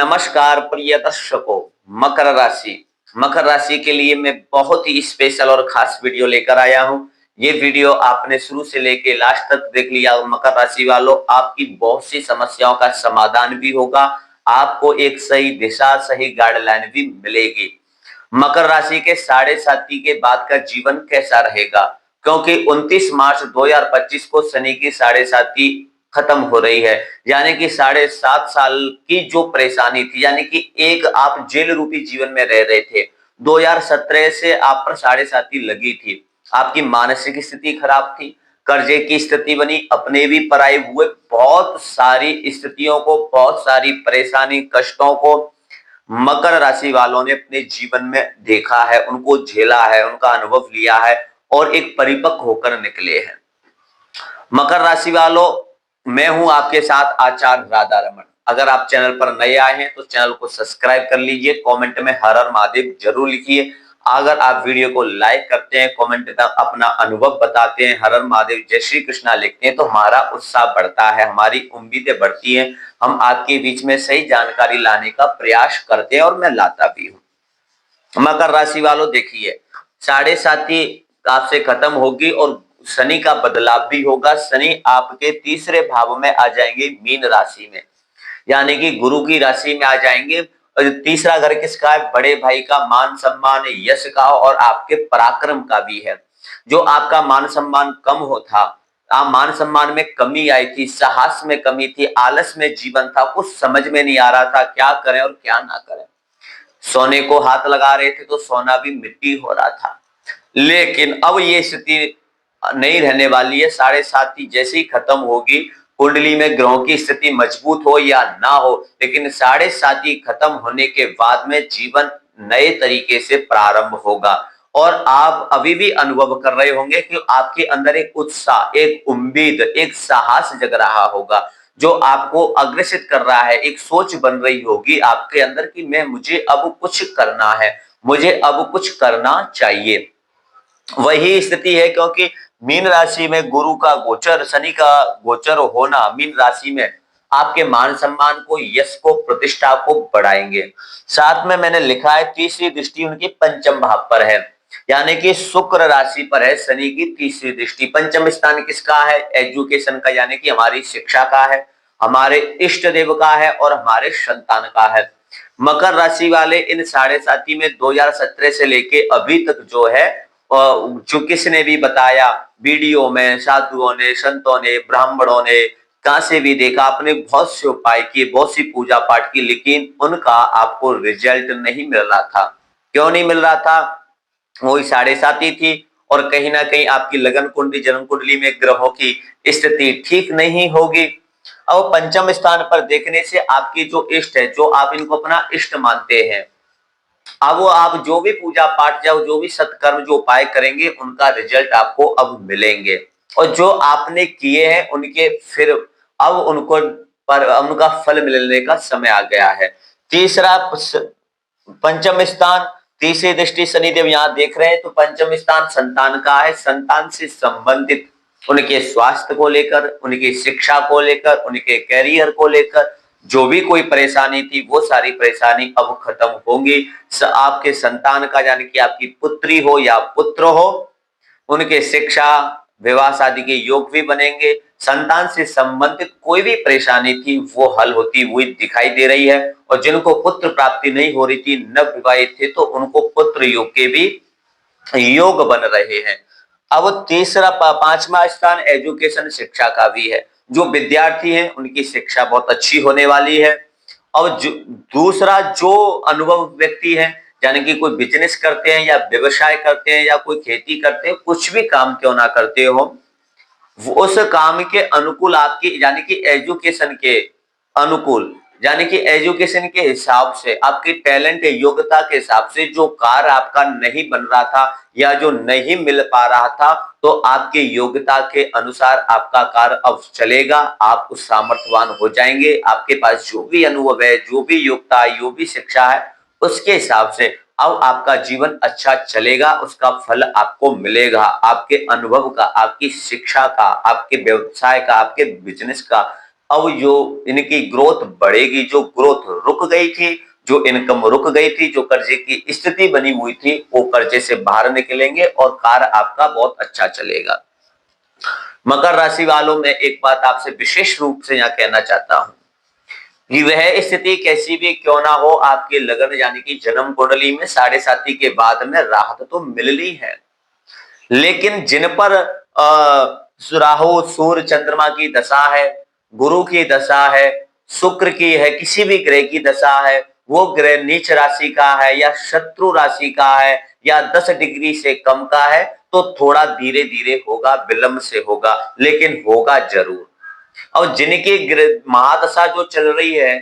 नमस्कार प्रिय दर्शकों। मकर राशि के लिए मैं बहुत ही स्पेशल और खास वीडियो लेकर आया हूं। ये वीडियो आपने शुरू से लेके लास्ट तक देख लिया और मकर राशि वालों, आपकी बहुत सी समस्याओं का समाधान भी होगा। आपको एक सही दिशा, सही गाइडलाइन भी मिलेगी। मकर राशि के साढ़े साथी के बाद का जीवन कैसा रहेगा, क्योंकि 29 मार्च 2025 को शनि की साढ़े साथी खत्म हो रही है। यानी कि 7.5 साल की जो परेशानी थी, यानी कि एक आप जेल रूपी जीवन में रह रहे थे। 2017 से आप पर साढ़े साथी लगी थी। आपकी मानसिक स्थिति खराब थी, कर्जे की स्थिति बनी, अपने भी पराये हुए, बहुत सारी स्थितियों को, बहुत सारी परेशानी, कष्टों को मकर राशि वालों ने अपने जीवन में देखा है, उनको झेला है, उनका अनुभव लिया है और एक परिपक्व होकर निकले हैं। मकर राशि वालों, मैं हूं आपके साथ आचार्य राधा रमन। अगर आप चैनल पर नए आए हैं तो चैनल को सब्सक्राइब कर लीजिए। कमेंट में हर हर महादेव जरूर लिखिए। अगर आप वीडियो को लाइक करते हैं, कमेंट में अपना अनुभव बताते हैं, हर हर महादेव जय श्री कृष्णा लिखते हैं, तो हमारा उत्साह बढ़ता है, हमारी उम्मीदें बढ़ती हैं। हम आपके बीच में सही जानकारी लाने का प्रयास करते हैं और मैं लाता भी हूं। मकर राशि वालों, देखिए, साढ़े साथी आपसे खत्म होगी और शनि का बदलाव भी होगा। शनि आपके तीसरे भाव में आ जाएंगे, मीन राशि में, यानी कि गुरु की राशि में आ जाएंगे। और तीसरा घर किसका है? बड़े भाई का, मान सम्मान यश का और आपके पराक्रम का भी है। जो आपका मान सम्मान कम हो था, आप मान सम्मान में कमी आई थी, साहस में कमी थी, आलस में जीवन था, कुछ समझ में नहीं आ रहा था क्या करें और क्या ना करें। सोने को हाथ लगा रहे थे तो सोना भी मिट्टी हो रहा था। लेकिन अब ये स्थिति नहीं रहने वाली है। साढ़े साथी जैसे ही खत्म होगी, कुंडली में ग्रहों की स्थिति मजबूत हो या ना हो, लेकिन साढ़े साथी खत्म होने के बाद में जीवन नए तरीके से प्रारंभ होगा। और आप अभी भी अनुभव कर रहे होंगे कि आपके अंदर एक उत्साह, एक उम्मीद, एक साहस जग रहा होगा, जो आपको अग्रसित कर रहा है। एक सोच बन रही होगी आपके अंदर कि मुझे अब कुछ करना है, मुझे अब कुछ करना चाहिए। वही स्थिति है, क्योंकि मीन राशि में गुरु का गोचर, शनि का गोचर होना मीन राशि में आपके मान सम्मान को, यश को, प्रतिष्ठा को बढ़ाएंगे। साथ में मैंने लिखा है तीसरी दृष्टि उनकी पंचम भाव पर है, यानी कि शुक्र राशि पर है शनि की तीसरी दृष्टि। पंचम स्थान किसका है? एजुकेशन का, यानी कि हमारी शिक्षा का है, हमारे इष्ट देव का है और हमारे संतान का है। मकर राशि वाले इन साढ़े साथी में 2017 से लेके अभी तक जो है, जो किसने भी बताया, वीडियो में साधुओं ने, संतों ने, ब्राह्मणों ने, कहां से भी देखा, आपने बहुत से उपाय किए, बहुत सी पूजा पाठ की, लेकिन उनका आपको रिजल्ट नहीं मिल रहा था। क्यों नहीं मिल रहा था? वही साढ़े साथी थी और कहीं ना कहीं आपकी लगन कुंडली, जन्म कुंडली में ग्रहों की स्थिति ठीक नहीं होगी। अब पंचम स्थान पर देखने से आपकी जो इष्ट है, जो आप इनको अपना इष्ट मानते हैं, अब वो आप जो भी पूजा पाठ या जो भी सत्कर्म, जो उपाय करेंगे, उनका रिजल्ट आपको अब मिलेंगे। और जो आपने किए हैं उनके, फिर अब उनको पर उनका फल मिलने का समय आ गया है। तीसरा पंचम स्थान, तीसरी दृष्टि शनिदेव यहाँ देख रहे हैं, तो पंचम स्थान संतान का है। संतान से संबंधित उनके स्वास्थ्य को लेकर, उनकी शिक्षा को लेकर, उनके कैरियर को लेकर जो भी कोई परेशानी थी, वो सारी परेशानी अब खत्म होंगी। आपके संतान का, यानी कि आपकी पुत्री हो या पुत्र हो, उनके शिक्षा, विवाह शादी के योग भी बनेंगे। संतान से संबंधित कोई भी परेशानी थी वो हल होती हुई दिखाई दे रही है। और जिनको पुत्र प्राप्ति नहीं हो रही थी, नवविवाहित थे, तो उनको पुत्र योग के भी योग बन रहे हैं। अब तीसरा पांचवा स्थान एजुकेशन, शिक्षा का भी है। जो विद्यार्थी हैं उनकी शिक्षा बहुत अच्छी होने वाली है। और दूसरा जो अनुभव व्यक्ति है, यानी कि कोई बिजनेस करते हैं या व्यवसाय करते हैं या कोई खेती करते हैं, कुछ भी काम क्यों ना करते हो, उस काम के अनुकूल आपकी, यानी कि एजुकेशन के अनुकूल, यानी कि एजुकेशन के हिसाब से, आपकी टैलेंट, योग्यता के हिसाब से जो कार्य आपका नहीं बन रहा था या जो नहीं मिल पा रहा था, तो आपके योग्यता के अनुसार आपका कार्य अब चलेगा। आप उस सामर्थ्यवान हो जाएंगे। आपके पास जो भी अनुभव है, जो भी योग्यता है, जो भी शिक्षा है, उसके हिसाब से अब आपका जीवन अच्छा चलेगा, उसका फल आपको मिलेगा। आपके अनुभव का, आपकी शिक्षा का, आपके व्यवसाय का, आपके बिजनेस का अब जो इनकी ग्रोथ बढ़ेगी, जो ग्रोथ रुक गई थी, जो इनकम रुक गई थी, जो कर्जे की स्थिति बनी हुई थी, वो कर्जे से बाहर निकलेंगे और कार्य आपका बहुत अच्छा चलेगा। मकर राशि वालों, में एक बात आपसे विशेष रूप से यहाँ कहना चाहता हूं कि वह स्थिति कैसी भी क्यों ना हो, आपके लगन यानी कि जन्म कुंडली में 7.5 के बाद में राहत तो मिलनी है, लेकिन जिन पर राहु सूर्य चंद्रमा की दशा है, गुरु की दशा है, शुक्र की है, किसी भी ग्रह की दशा है, वो ग्रह नीच राशि का है या शत्रु राशि का है या 10 डिग्री से कम का है, तो थोड़ा धीरे धीरे होगा, विलंब से होगा, लेकिन होगा जरूर। और जिनकी महादशा जो चल रही है,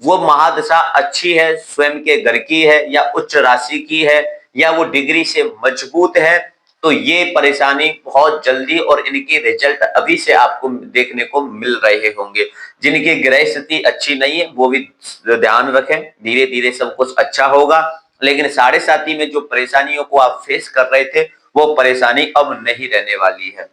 वो महादशा अच्छी है, स्वयं के घर की है या उच्च राशि की है या वो डिग्री से मजबूत है, तो ये परेशानी बहुत जल्दी और इनकी रिजल्ट अभी से आपको देखने को मिल रहे होंगे। जिनकी ग्रह स्थिति अच्छी नहीं है वो भी ध्यान रखें, धीरे धीरे सब कुछ अच्छा होगा, लेकिन 7.5 में जो परेशानियों को आप फेस कर रहे थे, वो परेशानी अब नहीं रहने वाली है।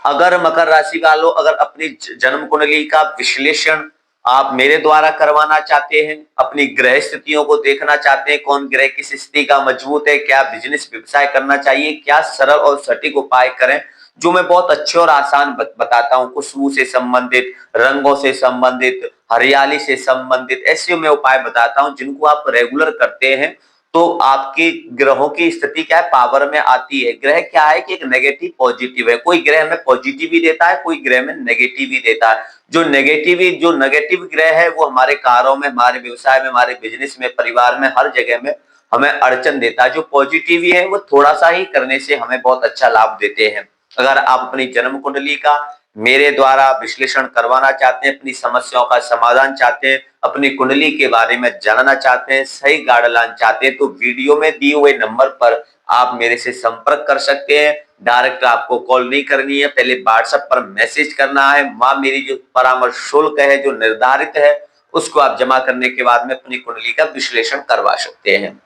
अगर मकर राशि वालों, अगर अपनी जन्म कुंडली का विश्लेषण आप मेरे द्वारा करवाना चाहते हैं, अपनी ग्रह स्थितियों को देखना चाहते हैं, कौन ग्रह किस स्थिति का मजबूत है, क्या बिजनेस व्यवसाय करना चाहिए, क्या सरल और सटीक उपाय करें, जो मैं बहुत अच्छे और आसान बताता हूं, खुशबू से संबंधित, रंगों से संबंधित, हरियाली से संबंधित ऐसे मैं उपाय बताता हूं जिनको आप रेगुलर करते हैं तो आपकी ग्रहों की स्थिति क्या है, पावर में आती है। ग्रह क्या है कि एक नेगेटिव पॉजिटिव है, कोई ग्रह में पॉजिटिव भी देता है, कोई ग्रह में नेगेटिव भी देता है। जो नेगेटिव ग्रह है वो हमारे कार्यों में, हमारे व्यवसाय में, हमारे बिजनेस में, परिवार में, हर जगह में हमें अड़चन देता है। जो पॉजिटिव है वो थोड़ा सा ही करने से हमें बहुत अच्छा लाभ देते हैं। अगर आप अपनी जन्म कुंडली का मेरे द्वारा विश्लेषण करवाना चाहते हैं, अपनी समस्याओं का समाधान चाहते हैं, अपनी कुंडली के बारे में जानना चाहते हैं, सही गाइडलाइन चाहते हैं, तो वीडियो में दिए हुए नंबर पर आप मेरे से संपर्क कर सकते हैं। डायरेक्ट आपको कॉल नहीं करनी है, पहले व्हाट्सएप पर मैसेज करना है। वहां मेरी जो परामर्श शुल्क है, जो निर्धारित है, उसको आप जमा करने के बाद में अपनी कुंडली का विश्लेषण करवा सकते हैं।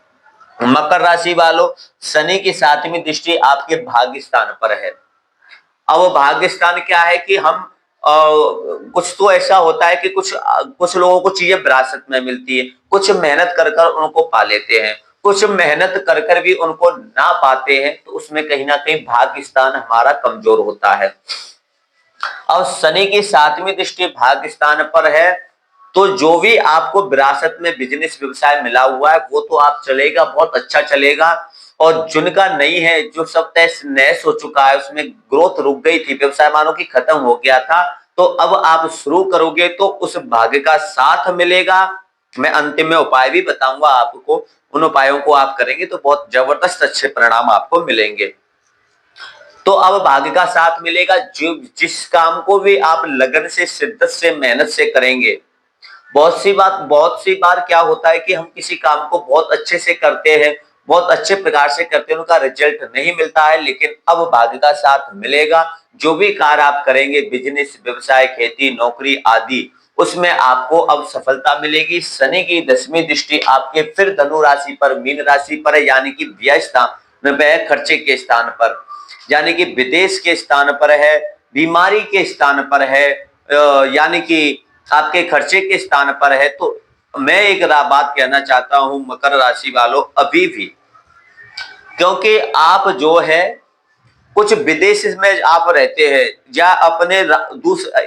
मकर राशि वालों, शनि की 7वीं दृष्टि आपके भाग्य स्थान पर है। अब भाग्य स्थान क्या है कि हम कुछ तो ऐसा होता है कि कुछ लोगों को चीजें विरासत में मिलती है, कुछ मेहनत कर कर उनको पा लेते हैं, कुछ मेहनत कर कर भी उनको ना पाते हैं, तो उसमें कहीं ना कहीं भाग्य स्थान हमारा कमजोर होता है। अब शनि की 7वीं दृष्टि भाग्य स्थान पर है, तो जो भी आपको विरासत में बिजनेस व्यवसाय मिला हुआ है वो तो आप चलेगा, बहुत अच्छा चलेगा। और जिनका नहीं है, जो सब तहस नहस हो चुका है, उसमें ग्रोथ रुक गई थी, व्यवसाय मानो कि खत्म हो गया था, तो अब आप शुरू करोगे तो उस भाग्य का साथ मिलेगा। मैं अंतिम में उपाय भी बताऊंगा आपको, उन उपायों को आप करेंगे तो बहुत जबरदस्त अच्छे परिणाम आपको मिलेंगे। तो अब भाग्य का साथ मिलेगा, जो जिस काम को भी आप लगन से, शिद्दत से, मेहनत से करेंगे। बहुत सी बार क्या होता है कि हम किसी काम को बहुत अच्छे से करते हैं, बहुत अच्छे प्रकार से करते हैं, उनका रिजल्ट नहीं मिलता है, लेकिन अब भाग्य का साथ मिलेगा। जो भी कार्य आप करेंगे, बिजनेस, व्यवसाय, खेती, नौकरी आदि, उसमें आपको अब सफलता मिलेगी। शनि की 10वीं दृष्टि आपके फिर धनु राशि पर, मीन राशि पर है, यानी कि व्यय स्थान, व्यय खर्चे के स्थान पर, यानी कि विदेश के स्थान पर है, बीमारी के स्थान पर है, यानी कि आपके खर्चे के स्थान पर है। तो मैं एक बात कहना चाहता हूं मकर राशि वालों, अभी भी, क्योंकि आप जो है कुछ विदेश में आप रहते हैं या अपने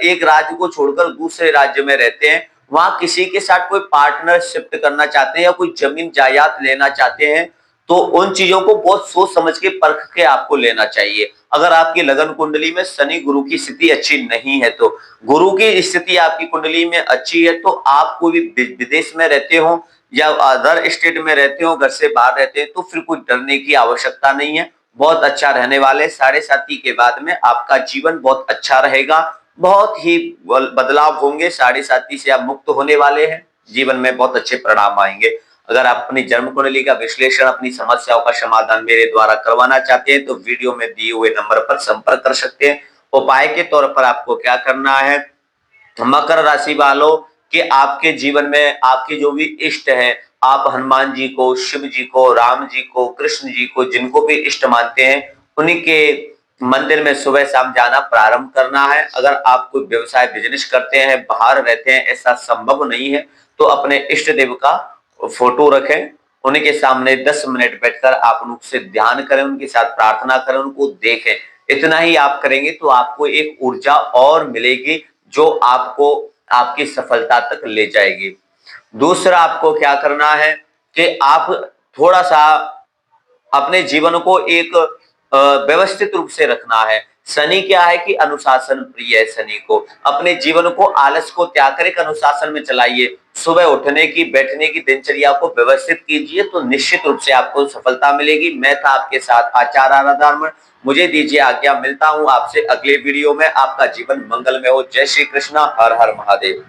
एक राज्य को छोड़कर दूसरे राज्य में रहते हैं, वहां किसी के साथ कोई पार्टनरशिप करना चाहते हैं या कोई जमीन जायदाद लेना चाहते हैं, तो उन चीजों को बहुत सोच समझ के परख के आपको लेना चाहिए। अगर आपकी लगन कुंडली में शनि गुरु की स्थिति अच्छी नहीं है, तो गुरु की स्थिति आपकी कुंडली में अच्छी है, तो आप कोई भी विदेश में रहते हो या अदर स्टेट में रहते हो, घर से बाहर रहते हैं, तो फिर कोई डरने की आवश्यकता नहीं है। बहुत अच्छा रहने वाले 7.5 के बाद में आपका जीवन बहुत अच्छा रहेगा, बहुत ही बदलाव होंगे। 7.5 से आप मुक्त होने वाले हैं, जीवन में बहुत अच्छे परिणाम आएंगे। अगर आप अपनी जन्म कुंडली का विश्लेषण, अपनी समस्याओं का समाधान मेरे द्वारा करवाना चाहते हैं, तो वीडियो में दिए हुए नंबर पर संपर्क कर सकते हैं। उपाय के तौर पर आपको क्या करना है, मकर राशि वालों, कि आपके जीवन में आपके जो भी इष्ट हैं, आप हनुमान जी को, शिव जी को, राम जी को, कृष्ण जी को, जिनको भी इष्ट मानते हैं, उन्हीं के मंदिर में सुबह शाम जाना प्रारंभ करना है। अगर आप कोई व्यवसाय बिजनेस करते हैं, बाहर रहते हैं, ऐसा संभव नहीं है, तो अपने इष्ट देव का फोटो रखें, उन्हीं के सामने 10 मिनट बैठकर आप उनसे ध्यान करें, उनके साथ प्रार्थना करें, उनको देखें। इतना ही आप करेंगे तो आपको एक ऊर्जा और मिलेगी जो आपको आपकी सफलता तक ले जाएगी। दूसरा आपको क्या करना है कि आप थोड़ा-सा अपने जीवन को एक व्यवस्थित रूप से रखना है। शनि क्या है कि अनुशासन प्रिय है शनि को। अपने जीवन को आलस को त्याग कर एक अनुशासन में चलाइए। सुबह उठने की, बैठने की दिनचर्या को व्यवस्थित कीजिए तो निश्चित रूप से आपको सफलता मिलेगी। मैं था आपके साथ आचार्य आराधना। मुझे दीजिए आज्ञा, मिलता हूँ आपसे अगले वीडियो में। आपका जीवन मंगलमय हो। जय श्री कृष्णा, हर हर महादेव।